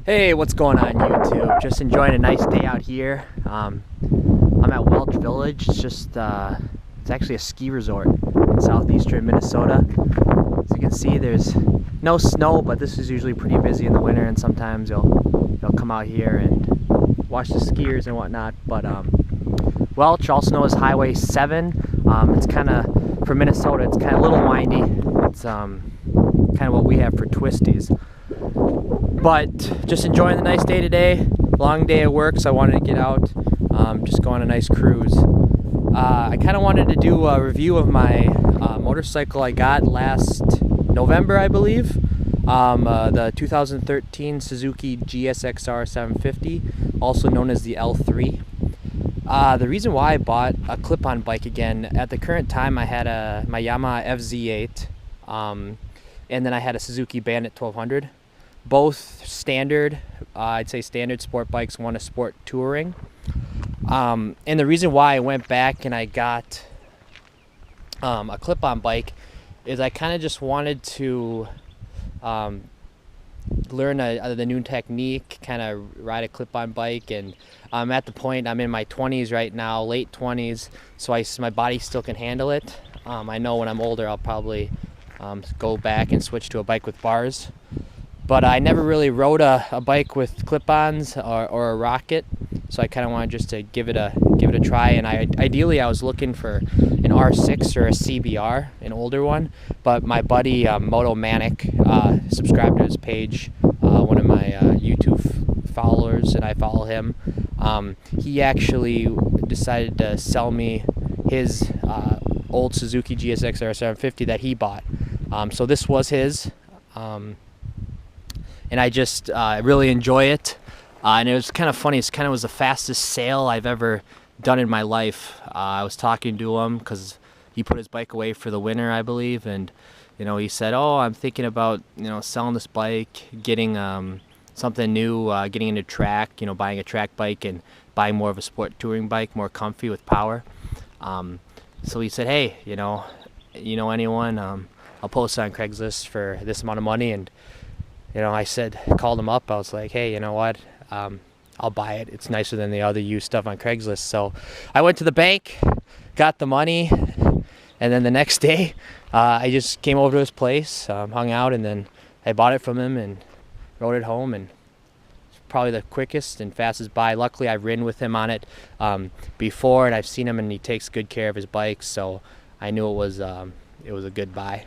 Hey, what's going on YouTube? Just enjoying a nice day out here. I'm at Welch Village. It's actually a ski resort in southeastern Minnesota. As you can see, there's no snow, but this is usually pretty busy in the winter, and sometimes you'll come out here and watch the skiers and whatnot. But Welch, also known as Highway 7, it's kind of, for Minnesota, it's kind of a little windy. It's kind of what we have for twisties. But just enjoying the nice day today. Long day at work, so I wanted to get out, just go on a nice cruise. I kind of wanted to do a review of my motorcycle I got last November, I believe. The 2013 Suzuki GSXR-750, also known as the L3. The reason why I bought a clip-on bike again, at the current time I had my Yamaha FZ8, and then I had a Suzuki Bandit 1200. Both standard, I'd say standard sport bikes, one a sport touring. And the reason why I went back and I got a clip-on bike is I kind of just wanted to learn the new technique, kind of ride a clip-on bike. And I'm at the point, I'm in my 20s right now, late 20s, so my body still can handle it. I know when I'm older I'll probably go back and switch to a bike with bars. But I never really rode a bike with clip-ons or a rocket, so I kind of wanted just to give it a try. And ideally I was looking for an R6 or a CBR, an older one. But my buddy Moto Manic, subscribed to his page, one of my YouTube followers, and I follow him. He actually decided to sell me his old Suzuki GSXR-750 that he bought. So this was his. And I just really enjoy it. And it was kind of funny. It kind of was the fastest sale I've ever done in my life. I was talking to him because he put his bike away for the winter, I believe. And, he said, oh, I'm thinking about, selling this bike, getting something new, getting into track, buying a track bike and buying more of a sport touring bike, more comfy with power. So he said, hey, anyone, I'll post it on Craigslist for this amount of money. And I called him up. I was like, hey, you know what? I'll buy it. It's nicer than the other used stuff on Craigslist. So I went to the bank, got the money, and then the next day I just came over to his place, hung out, and then I bought it from him and rode it home. And it's probably the quickest and fastest buy. Luckily, I've ridden with him on it before, and I've seen him, and he takes good care of his bike. So I knew it was a good buy.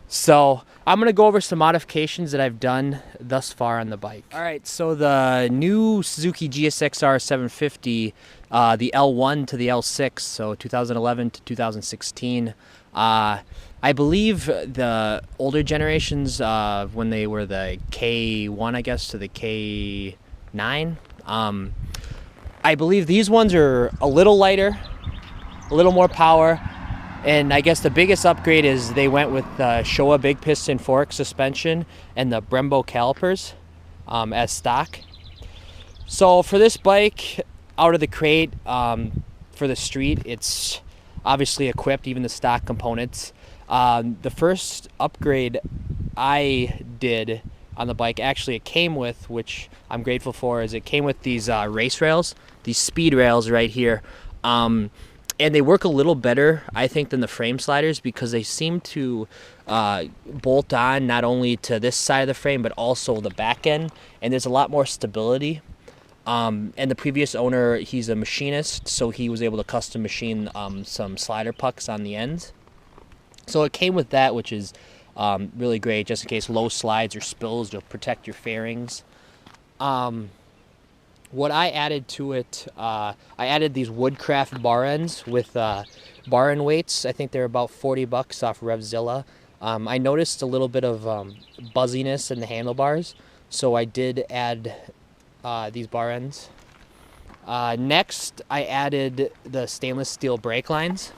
So I'm going to go over some modifications that I've done thus far on the bike. All right, so the new Suzuki GSXR-750, the L1 to the L6, so 2011 to 2016. I believe the older generations, when they were the K1, I guess, to the K9, I believe these ones are a little lighter, a little more power. And I guess the biggest upgrade is they went with the Showa big piston fork suspension and the Brembo calipers as stock. So for this bike, out of the crate, for the street, it's obviously equipped, even the stock components. The first upgrade I did on the bike, actually it came with, which I'm grateful for, is it came with these race rails, these speed rails right here. And they work a little better, I think, than the frame sliders because they seem to bolt on not only to this side of the frame but also the back end, and there's a lot more stability. And the previous owner, he's a machinist, so he was able to custom machine some slider pucks on the ends. So it came with that, which is really great, just in case low slides or spills, you'll protect your fairings. What I added to it, I added these Woodcraft bar ends with bar end weights. I think they're about $40 off Revzilla. I noticed a little bit of buzziness in the handlebars, so I did add these bar ends. Next, I added the stainless steel brake lines.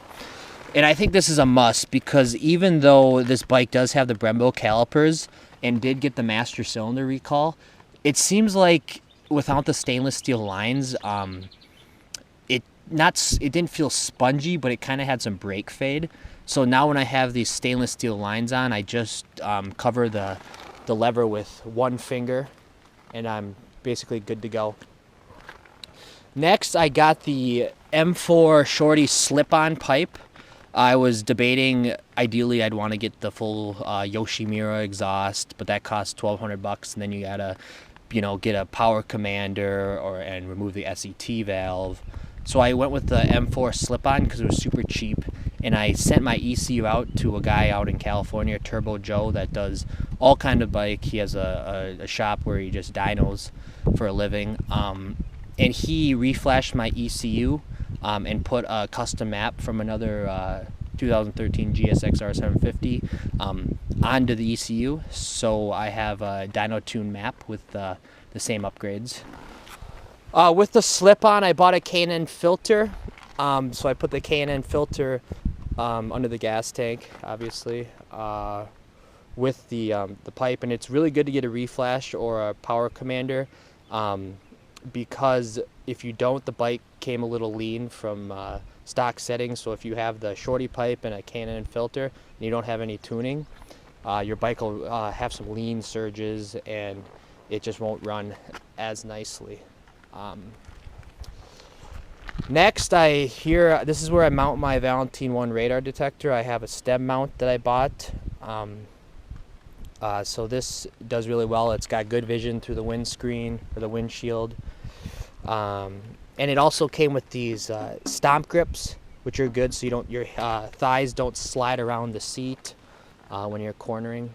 And I think this is a must because even though this bike does have the Brembo calipers and did get the master cylinder recall, it seems like without the stainless steel lines, it didn't feel spongy, but it kind of had some brake fade. So now when I have these stainless steel lines on, I just cover the lever with one finger and I'm basically good to go. Next, I got the M4 Shorty slip-on pipe. I was debating, ideally I'd want to get the full Yoshimura exhaust, but that costs $1,200, and then you gotta, get a power commander and remove the SET valve. So I went with the M4 slip-on because it was super cheap, and I sent my ECU out to a guy out in California, Turbo Joe, that does all kind of bike. He has a shop where he just dynos for a living, and he reflashed my ECU and put a custom map from another 2013 GSXR-750 onto the ECU, so I have a dyno tune map with the same upgrades. With the slip-on, I bought a K&N filter, so I put the K&N filter under the gas tank, obviously, with the pipe, and it's really good to get a reflash or a power commander, because if you don't, the bike came a little lean from stock settings. So if you have the Shorty pipe and a K&N filter and you don't have any tuning, your bike will have some lean surges and it just won't run as nicely. Next, this is where I mount my Valentine 1 radar detector. I have a stem mount that I bought. So this does really well. It's got good vision through the windscreen or the windshield. And it also came with these stomp grips, which are good so your thighs don't slide around the seat when you're cornering.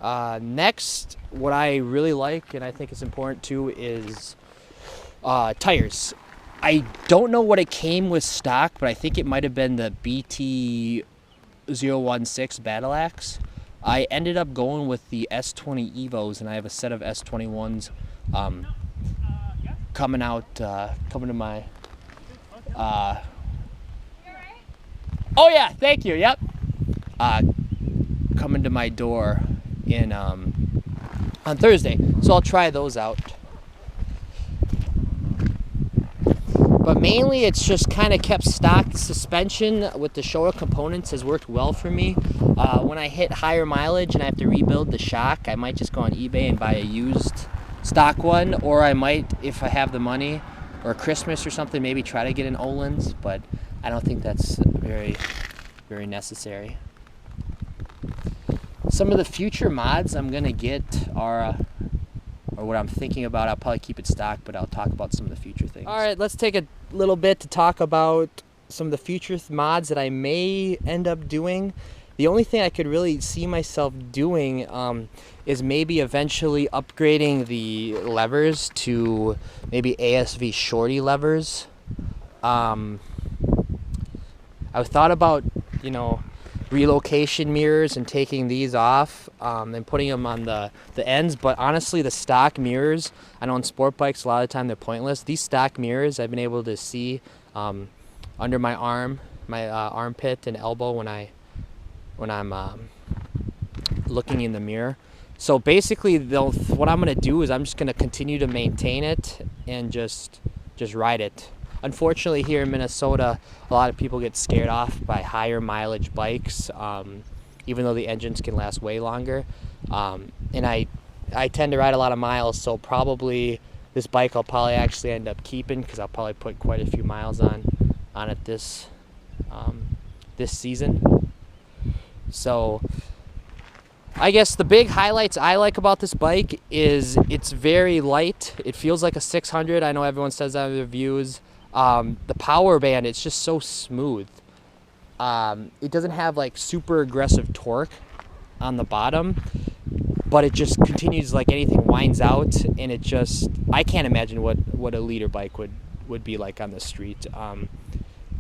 Next, what I really like, and I think is important too, is tires. I don't know what it came with stock, but I think it might have been the BT-016 Battle Axe. I ended up going with the S20 Evos, and I have a set of S21s coming to my oh yeah, thank you, yep, coming to my door in on Thursday, so I'll try those out. But mainly it's just kind of kept stock. Suspension with the Showa components has worked well for me. When I hit higher mileage and I have to rebuild the shock, I might just go on eBay and buy a used stock one, or I might, if I have the money or Christmas or something, maybe try to get an Öhlins, but I don't think that's very, very necessary. Some of the future mods I'm gonna get are or what I'm thinking about. I'll probably keep it stock, but I'll talk about some of the future things. All right, let's take a little bit to talk about some of the future mods that I may end up doing. The only thing I could really see myself doing is maybe eventually upgrading the levers to maybe ASV Shorty levers. I've thought about, relocation mirrors and taking these off and putting them on the ends, but honestly the stock mirrors, I know on sport bikes a lot of the time they're pointless. These stock mirrors I've been able to see under my arm, my armpit and elbow when I'm looking in the mirror. So basically what I'm going to do is I'm just going to continue to maintain it and just ride it. Unfortunately, here in Minnesota, a lot of people get scared off by higher mileage bikes, even though the engines can last way longer. And I tend to ride a lot of miles, so probably this bike I'll probably actually end up keeping because I'll probably put quite a few miles on it this season. So I guess the big highlights I like about this bike is it's very light. It feels like a 600. I know everyone says that in the reviews. The power band, it's just so smooth. It doesn't have like super aggressive torque on the bottom, but it just continues, like anything winds out, and it just, I can't imagine what a liter bike would be like on the street.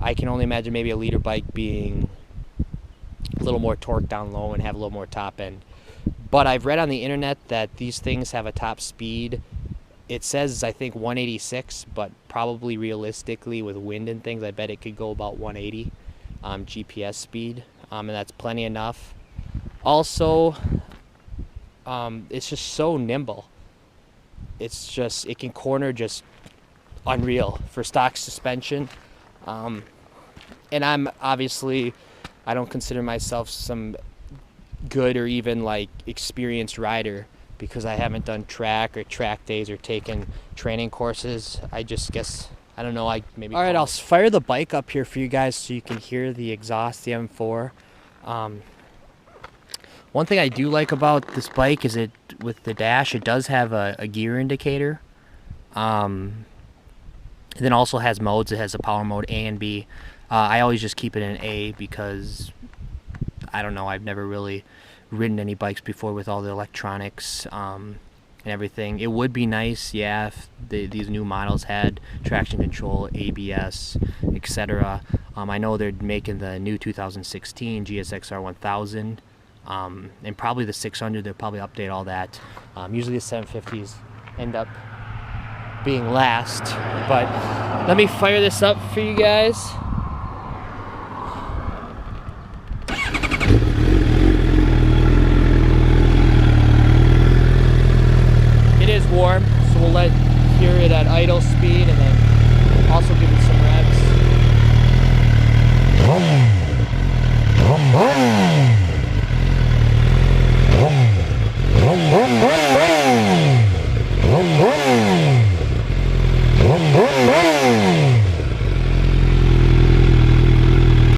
I can only imagine maybe a liter bike being a little more torque down low and have a little more top end. But I've read on the internet that these things have a top speed. It says, I think, 186, but probably realistically with wind and things, I bet it could go about 180 GPS speed, and that's plenty enough. Also, it's just so nimble. It's just, it can corner just unreal for stock suspension. And I'm obviously, I don't consider myself some good or even like experienced rider, because I haven't done track or track days or taken training courses. I just guess, I don't know, I maybe... All right, I'll fire the bike up here for you guys so you can hear the exhaust, the M4. One thing I do like about this bike is it, with the dash, it does have a gear indicator. It then also has modes. It has a power mode A and B. I always just keep it in A because, I don't know, I've never really ridden any bikes before with all the electronics and everything. It would be nice, yeah, if these new models had traction control, ABS, etc. I know they're making the new 2016 GSXR-1000 and probably the 600. They'll probably update all that. Usually the 750s end up being last, but let me fire this up for you guys. It is warm, so we'll hear it at idle speed and then also give it some revs.